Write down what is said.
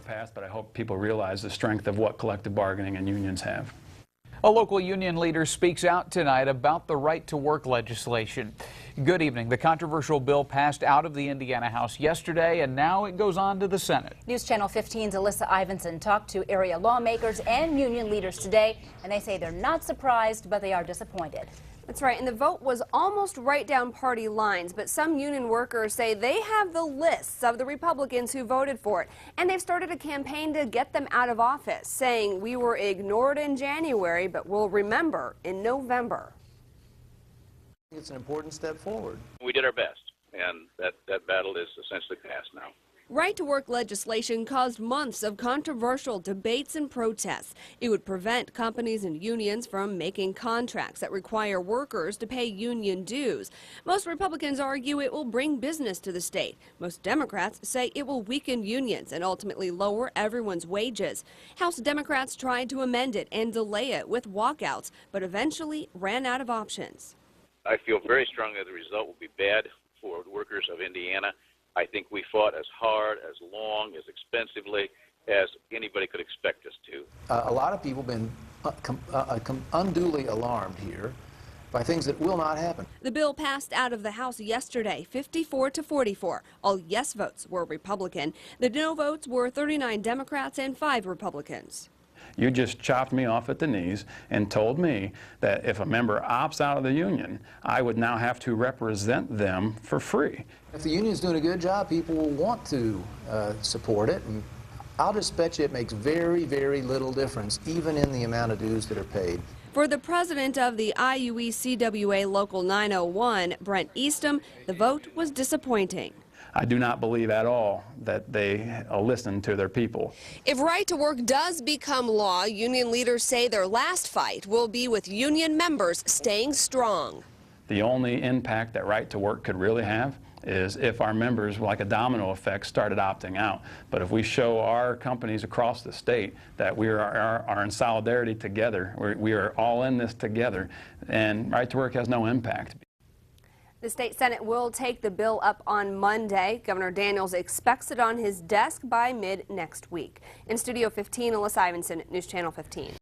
passed, but I hope people realize the strength of what collective bargaining and unions have. A local union leader speaks out tonight about the right-to-work legislation. Good evening. The controversial bill passed out of the Indiana House yesterday, and now it goes on to the Senate. News Channel 15's Alyssa Ivinson talked to area lawmakers and union leaders today, and they say they're not surprised, but they are disappointed. That's right, and the vote was almost right down party lines, but some union workers say they have the lists of the Republicans who voted for it, and they've started a campaign to get them out of office, saying we were ignored in January, but we'll remember in November. It's an important step forward. We did our best, and that battle is essentially passed now. Right-to-work legislation caused months of controversial debates and protests. It would prevent companies and unions from making contracts that require workers to pay union dues. Most Republicans argue it will bring business to the state. Most Democrats say it will weaken unions and ultimately lower everyone's wages. House Democrats tried to amend it and delay it with walkouts, but eventually ran out of options. I feel very strongly that the result will be bad for workers of Indiana. I think we fought as hard, as long, as expensively as anybody could expect us to. A lot of people have been unduly alarmed here by things that will not happen. The bill passed out of the House yesterday, 54 to 44. All yes votes were Republican. The no votes were 39 Democrats and 5 Republicans. You just chopped me off at the knees and told me that if a member opts out of the union, I would now have to represent them for free. If the union's doing a good job, people will want to support it, and I'll just bet you it makes very, very little difference, even in the amount of dues that are paid. For the president of the IUE-CWA Local 901, Brent Eastham, the vote was disappointing. I do not believe at all that they listen to their people. If right-to-work does become law, union leaders say their last fight will be with union members staying strong. The only impact that right to work could really have is if our members, like a domino effect, started opting out. But if we show our companies across the state that we are in solidarity together, we are all in this together, and right to work has no impact. The state Senate will take the bill up on Monday. Governor Daniels expects it on his desk by mid next week. In Studio 15, Alyssa Ivinson, News Channel 15.